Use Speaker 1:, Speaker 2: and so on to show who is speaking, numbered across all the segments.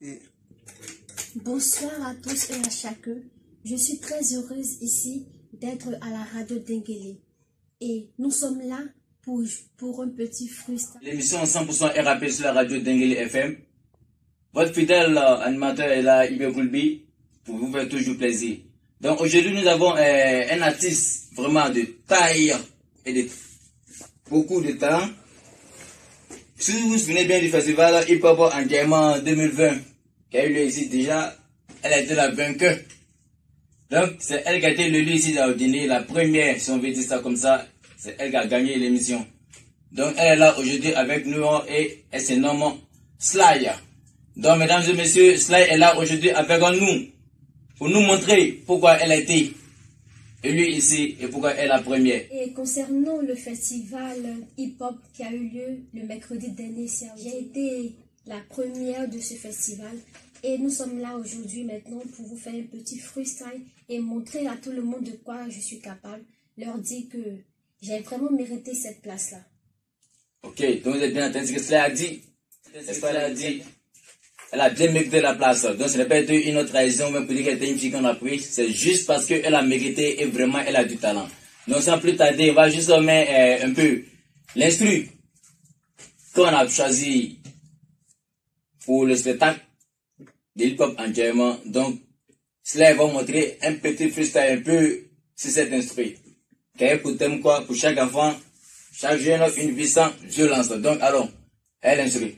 Speaker 1: Et...
Speaker 2: Bonsoir à tous et à chacun. Je suis très heureuse ici d'être à la radio Denguélé. Et nous sommes là pour un petit freestyle.
Speaker 3: L'émission 100% RAP sur la radio Denguélé FM. Votre fidèle animateur est là, Ibé Goulbi, pour vous faire toujours plaisir. Donc aujourd'hui nous avons un artiste vraiment de taille et de beaucoup de talent. Si vous vous souvenez bien du festival Hip Hop en Diamant 2020 qui a eu lieu ici déjà, elle a été la vainqueur. Donc c'est elle qui a été élue ici à Odini, la première, si on veut dire ça comme ça, c'est elle qui a gagné l'émission. Donc elle est là aujourd'hui avec nous et elle se nomme Sly. Donc mesdames et messieurs, Sly est là aujourd'hui avec nous pour nous montrer pourquoi elle a été élue ici et pourquoi elle est la première.
Speaker 2: Et concernant le festival hip-hop qui a eu lieu le mercredi dernier, j'ai été la première de ce festival et nous sommes là aujourd'hui maintenant pour vous faire un petit freestyle et montrer à tout le monde de quoi je suis capable, leur dire que j'ai vraiment mérité cette place-là.
Speaker 3: Ok, donc vous êtes bien entendu ce que Sly a dit. Elle a dit. Elle a bien mérité la place. Donc ce n'est pas une autre raison même pour dire qu'elle était une fille qu'on a pris. C'est juste parce qu'elle a mérité et vraiment elle a du talent. Donc sans plus tarder, on va juste mettre un peu l'instru qu'on a choisi pour le spectacle de hip-hop entièrement. Donc cela va montrer un petit freestyle un peu sur cet instru. Car pour thème quoi, pour chaque enfant, chaque jeune, une vie sans violence. Donc allons, elle instru.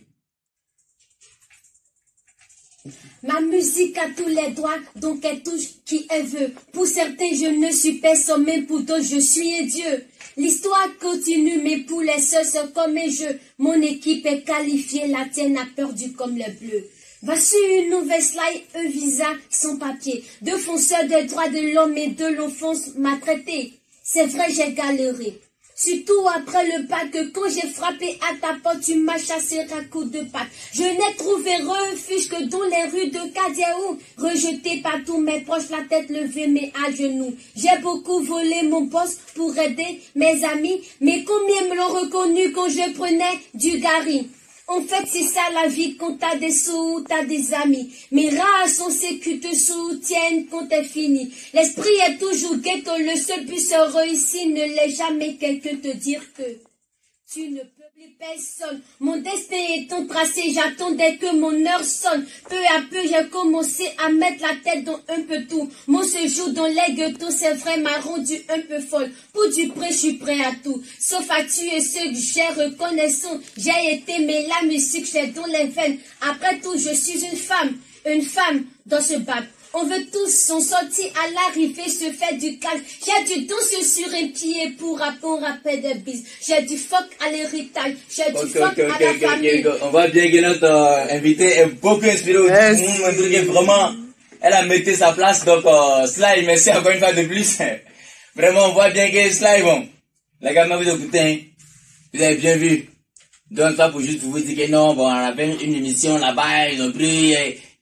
Speaker 2: Ma musique a tous les droits, donc elle touche qui elle veut. Pour certains, je ne suis personne, mais pour d'autres, je suis un dieu. L'histoire continue, mais pour les seuls, c'est comme un jeu. Mon équipe est qualifiée, la tienne a perdu comme le bleu. Voici une nouvelle slide, un visa sans papier. Défenseur des droits de l'homme et de l'offense m'a traité. C'est vrai, j'ai galéré. Surtout après le bac, quand j'ai frappé à ta porte, tu m'as chassé à coups de patte. Je n'ai trouvé refuge que dans les rues de Kadiaou. Rejeté par tous mes proches, la tête levée, mais à genoux. J'ai beaucoup volé mon poste pour aider mes amis, mais combien me l'ont reconnu quand je prenais du gari? En fait, c'est ça la vie quand t'as des sous, t'as des amis. Mes rares sont ceux qui te soutiennent quand t'es fini. L'esprit est toujours ghetto, le seul but se réussir, ne l'est jamais quelqu'un te dire que tu ne peux plus personne. Mon destin étant tracé, j'attendais que mon heure sonne. Peu à peu, j'ai commencé à mettre la tête dans un peu tout. Mon séjour dans les ghettos, c'est vrai, m'a rendu un peu folle. Pour du prêt, je suis prêt à tout. Sauf à tuer ceux que j'ai reconnaissant. J'ai été, mais la musique, j'ai dans les veines. Après tout, je suis une femme dans ce bac. On veut tous s'en sortir à l'arrivée, se faire du calme. J'ai du danser sur un pied pour rapper des bises. J'ai du fuck à l'héritage. J'ai du fuck à la famille.
Speaker 3: On voit bien que notre invité est beaucoup inspiré au monde. Vraiment, elle a mérité sa place. Donc, Sly, merci encore une fois de plus. Vraiment, on voit bien que Sly, bon, les gars, vous écoutez, hein? Vous avez bien vu. Donc, ça pour juste vous dire que non, bon, on avait une émission là-bas, ils ont pris,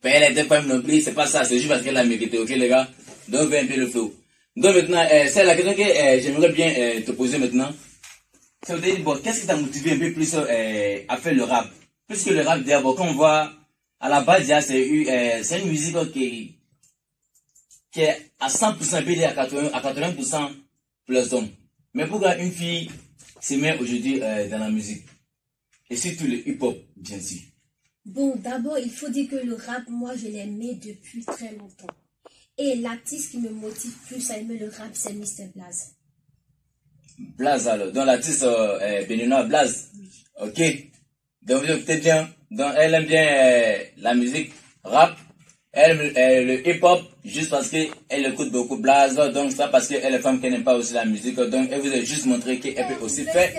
Speaker 3: elle était pas non plus, c'est pas ça, c'est juste parce qu'elle a mérité, ok les gars? Donc, un peu le flow. Donc maintenant, c'est la question que j'aimerais bien te poser maintenant. Ça veut dire, bon, qu'est-ce qui t'a motivé un peu plus à faire le rap? Puisque le rap, déjà, bon, quand on voit, à la base, déjà, c'est une musique qui est à 100% BD, à 80% plus d'hommes. Mais pourquoi une fille se met aujourd'hui dans la musique? Et surtout le hip-hop, bien sûr.
Speaker 2: Bon, d'abord, il faut dire que le rap, moi, je l'aimais depuis très longtemps. Et l'artiste qui me motive plus à aimer le rap, c'est Mr. Blaze.
Speaker 3: Blaze, alors. Donc, l'artiste béninois, Blaze. Oui. Ok. Donc, vous écoutez bien. Donc, elle aime bien la musique rap. Elle le hip-hop, juste parce qu'elle écoute beaucoup Blaze. Donc, ça parce qu'elle est femme qui n'aime pas aussi la musique. Donc, elle vous a juste montré qu'elle peut aussi faire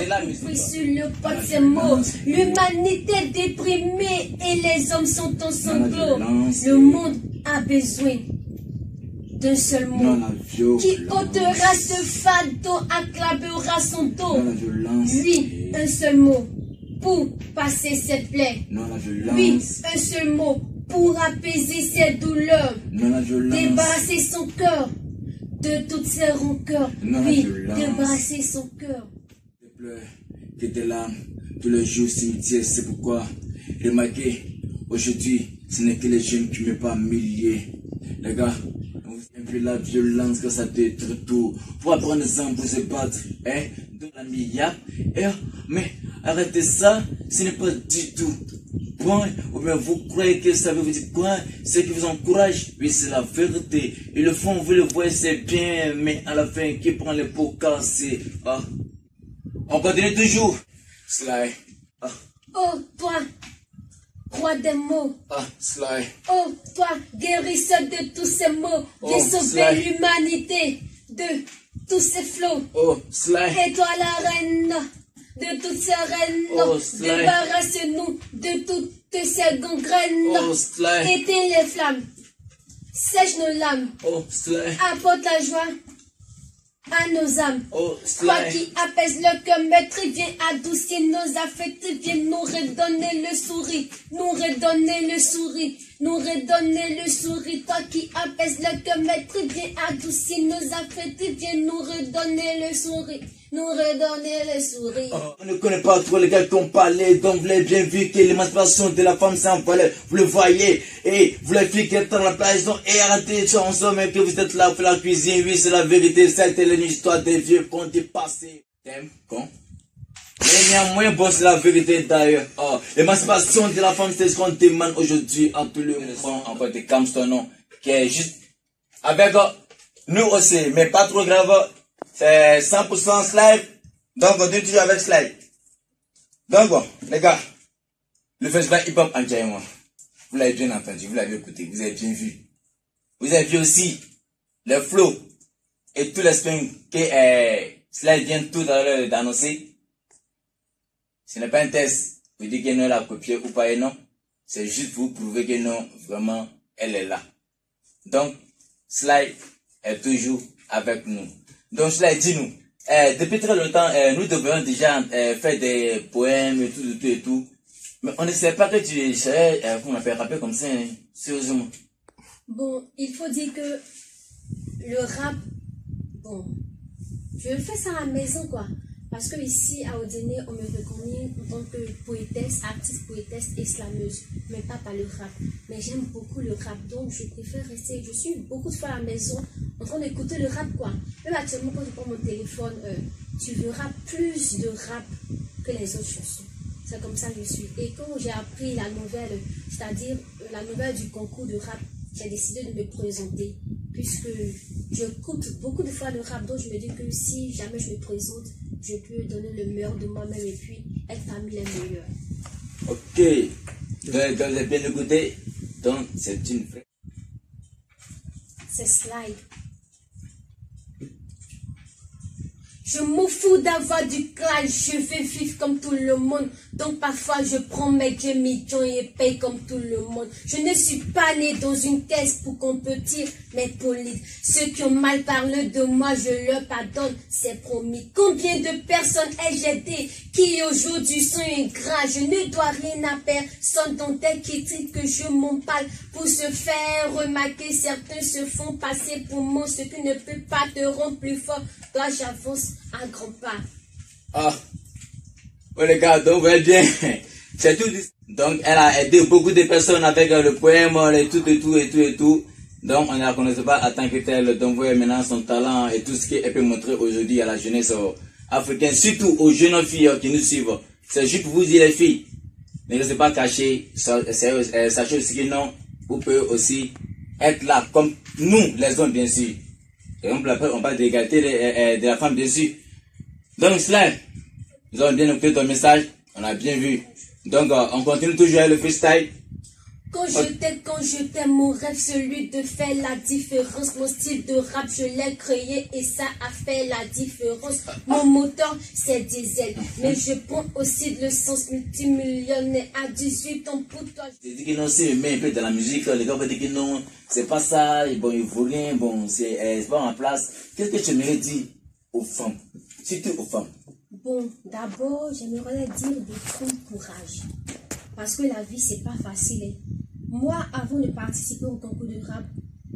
Speaker 3: de la musique.
Speaker 2: Sur le pot, c'est mot. L'humanité déprimée et les hommes sont en sanglots. Le monde a besoin d'un seul mot. Qui ôtera ce fardeau, acclamera son dos. Oui, un seul mot pour passer cette plaie. Oui, un seul mot pour apaiser ses douleurs, débarrasser son cœur de toutes ses rancœurs. Oui, débarrasser son cœur.
Speaker 3: Que tes larmes, tous les jours cimetière, c'est pourquoi remarquez Aujourd'hui, ce n'est que les jeunes qui ne pas milliers. Les gars, un peu la violence que ça détruit tout. Pour apprendre les hommes pour se battre, hein, dans la milliard. Mais arrêtez ça, ce n'est pas du tout bon. Ou bien vous croyez que ça veut vous dire quoi? Ce qui vous encourage, oui, c'est la vérité. Ils le font, vous le voyez, c'est bien, mais à la fin, qui prend les pots cassés? On continue toujours. Sly.
Speaker 2: Oh, toi, roi des mots.
Speaker 3: Sly.
Speaker 2: Oh, toi, guérisseur de tous ces maux. Viens sauver l'humanité de tous ces flots.
Speaker 3: Oh, Sly.
Speaker 2: Et toi, la reine de toutes ces reines. Débarrasse-nous de toutes ces gangrènes.
Speaker 3: Oh, Sly.
Speaker 2: Éteins les flammes. Sèche nos lames.
Speaker 3: Oh, Sly.
Speaker 2: Apporte la joie à nos âmes.
Speaker 3: Oh,
Speaker 2: Toi qui apaise le cœur, maître, viens adoucir nos affects, viens nous redonner le sourire, nous redonner le sourire, nous redonner le sourire. Toi qui apaise le cœur, maître, viens adoucir nos affects, viens nous redonner le sourire, nous redonner le sourire.
Speaker 3: On ne connaît pas trop les gars qui ont parlé, donc vous l'avez bien vu que l'émancipation de la femme sans valeur, vous le voyez, et vous les filles qui êtes dans la plage, donc, et arrêtez de chanson, mais que vous êtes là pour la cuisine, oui, c'est la vérité, c'était l'histoire des vieux contes passés. T'aimes, con? Mais néanmoins, bon, c'est la vérité d'ailleurs. L'émancipation de la femme, c'est ce qu'on demande aujourd'hui à tout le monde, en fait, de Camston, qui est juste avec nous aussi, mais pas trop grave. C'est 100% slide. Donc, on continue toujours avec slide. Donc, bon, les gars, le festival hip-hop en Djaïmois, vous l'avez bien entendu, vous l'avez écouté, vous avez bien vu. Vous avez vu aussi le flow et tout l'aspect que slide vient tout à l'heure d'annoncer. Ce n'est pas un test pour dire que non, elle a copié ou pas et non. C'est juste pour prouver que non, vraiment, elle est là. Donc, slide est toujours avec nous. Donc, cela dis-nous, depuis très longtemps, nous devons déjà faire des poèmes et tout. Mais on ne sait pas que tu serais, qu'on appelle rapper comme ça, hein, sérieusement.
Speaker 2: Bon, il faut dire que le rap, bon, je fais ça à la maison, quoi. Parce que ici, à Odéné, on me reconnaît en tant que poétesse, artiste, poétesse et slameuse, mais pas par le rap. Mais j'aime beaucoup le rap, donc je préfère rester. Je suis beaucoup de fois à la maison en train d'écouter le rap, quoi. Même actuellement, quand je prends mon téléphone, tu verras plus de rap que les autres chansons. C'est comme ça que je suis. Et quand j'ai appris la nouvelle, c'est-à-dire la nouvelle du concours de rap, j'ai décidé de me présenter. Puisque j'écoute beaucoup de fois le rap, donc je me dis que si jamais je me présente, je peux donner le meilleur de moi-même et puis être parmi les meilleurs.
Speaker 3: Ok. Donc, vous avez bien écouté. Donc, c'est une vraie.
Speaker 2: C'est slide. Je m'en fous d'avoir du clash, je vais vivre comme tout le monde. Donc parfois je prends mes demi-millions et paye comme tout le monde. Je ne suis pas né dans une caisse pour compétir, mais poli. Ceux qui ont mal parlé de moi, je leur pardonne, c'est promis. Combien de personnes ai-je aidé qui aujourd'hui sont ingrats? Je ne dois rien à personne dont elles critiquent que je m'en parle. Pour se faire remarquer, certains se font passer pour moi. Ce qui ne peut pas te rendre plus fort, toi j'avance un grand pas.
Speaker 3: Oh les gars, donc vous voyez bien, c'est tout. Donc elle a aidé beaucoup de personnes avec le poème, et tout. Donc on ne la connaissait pas en tant que tel. Donc vous voyez maintenant son talent et tout ce qu'elle peut montrer aujourd'hui à la jeunesse africaine, surtout aux jeunes filles qui nous suivent. C'est juste pour vous dire les filles, ne laissez pas cacher, sachez aussi que non, vous pouvez aussi être là comme nous les hommes bien sûr. Par exemple, après, on parle d'égalité de la femme dessus. Donc, cela, nous avons bien écouté ton message. On a bien vu. Donc, on continue toujours avec le freestyle.
Speaker 2: Quand je t'aime, mon rêve, celui de faire la différence. Mon style de rap, je l'ai créé et ça a fait la différence. Mon moteur, c'est diesel. Mais je prends aussi de l'essence multimillionnaire à 18 ans pour toi.
Speaker 3: Je dis que non, c'est un peu dans la musique. Les gars vont dire que non, c'est pas ça. Bon, il faut rien. Bon, c'est pas en place. Qu'est-ce que tu aimerais dire aux femmes? Surtout aux femmes.
Speaker 2: Bon, d'abord, j'aimerais dire de prendre courage. Parce que la vie, c'est pas facile. Hein. Moi, avant de participer au concours de rap,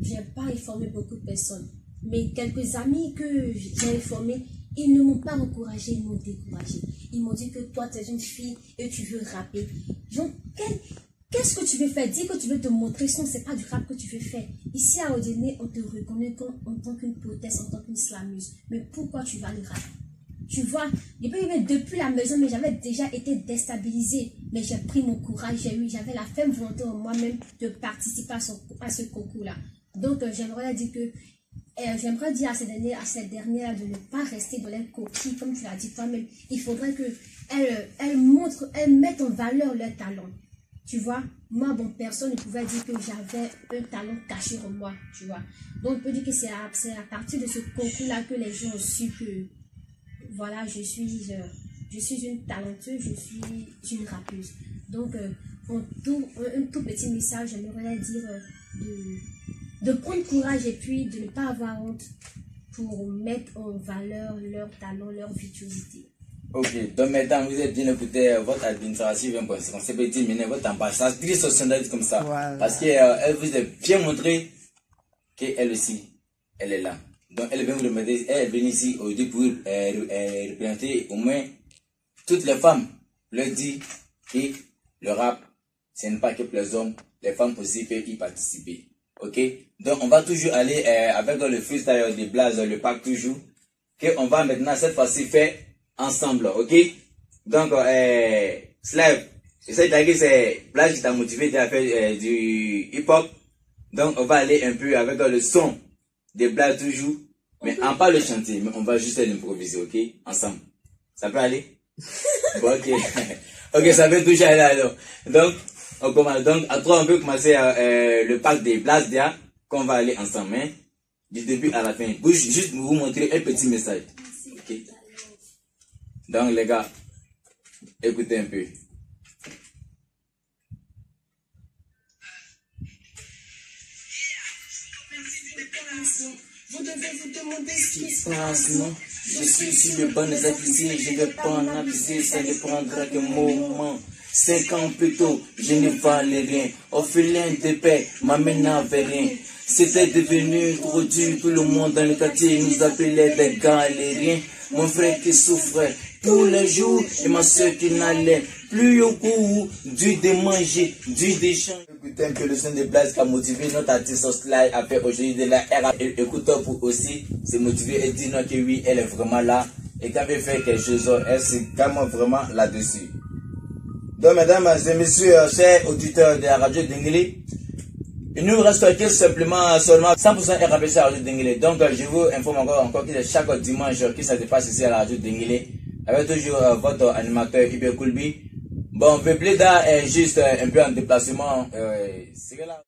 Speaker 2: j'ai pas informé beaucoup de personnes. Mais quelques amis que j'ai informés, ils ne m'ont pas encouragé, ils m'ont découragé. Ils m'ont dit que toi, tu es une fille et tu veux rapper. Donc, qu'est-ce que tu veux faire? Dis que tu veux te montrer, sinon c'est pas du rap que tu veux faire. Ici à Odiné, on te reconnaît en tant qu'une poétesse, en tant qu'une slameuse. Mais pourquoi tu vas le rap? Tu vois, depuis la maison, mais j'avais déjà été déstabilisée. Mais j'ai pris mon courage, j'avais la ferme volonté en moi-même de participer à ce concours-là. Donc, j'aimerais dire à cette dernière de ne pas rester dans les coquilles, comme tu l'as dit toi-même. Il faudrait qu'elle mette en valeur leur talent. Tu vois, moi, bon, personne ne pouvait dire que j'avais un talent caché en moi, tu vois. Donc, on peut dire que c'est à partir de ce concours-là que les gens ont su que, voilà, je suis une talentueuse, je suis une rappeuse. Donc, un tout petit message, j'aimerais dire de prendre courage et puis de ne pas avoir honte pour mettre en valeur leur talent, leur virtuosité.
Speaker 3: Ok, donc maintenant vous êtes bien écouté votre administration, on s'est dit mener votre ambassadrice sociale comme ça. Voilà. Parce qu'elle vous a bien montré qu'elle aussi, elle est là. Donc elle vient vous demander, elle vient ici aujourd'hui pour représenter au moins toutes les femmes. Leur dit que le rap, ce n'est pas que pour les hommes, les femmes aussi peuvent y participer. Ok, donc on va toujours aller avec le freestyle de Blaze, le pack toujours, qu'on va maintenant cette fois-ci faire ensemble, ok? Donc, Slave, je sais que c'est Blaze qui t'a motivé à faire du hip-hop. Donc, on va aller un peu avec le son de Blaze toujours, mais on va pas le chanter, mais on va juste l'improviser, ok? Ensemble. Ça peut aller? Bon, ok. Ok, ça peut toujours aller alors. Donc, on commence. Donc, à trois, on peut commencer le pack des Blaze d'Ia, qu'on va aller ensemble, hein? Du début à la fin. Juste vous montrer un petit message. Ok? Donc, les gars, écoutez un peu.
Speaker 2: Vous devez vous demander ce qui se
Speaker 3: passe, non? Je suis sur le bon accusés, je ne vais pas en abuser, ça ne prendra qu'un moment. 5 ans plus tôt, je ne valais rien. Orphelin de paix, ma mère n'avait rien. C'était devenu trop dur, tout le monde dans le quartier nous appelait des galériens. Mon frère qui souffrait tous les jours et ma soeur qui n'allait plus au cours, dû de manger, dû d'échanger. Écoutez un peu le son de Blaze qui a motivé notre artiste Sly à faire aujourd'hui de la RAP. Écoutez pour aussi se motiver et dire non que oui, elle est vraiment là et qu'elle veut faire quelque chose, elle se calme vraiment là-dessus. Donc mesdames et messieurs, chers auditeurs de la radio Dinguélé, il nous reste que seulement 100% RAP sur la radio Dinguélé. Donc je vous informe encore que chaque dimanche que ça se passe ici à la radio Dinguélé, avec toujours votre animateur Iber Koulbi. Bon, Vebleda est juste un peu en déplacement. C'est là.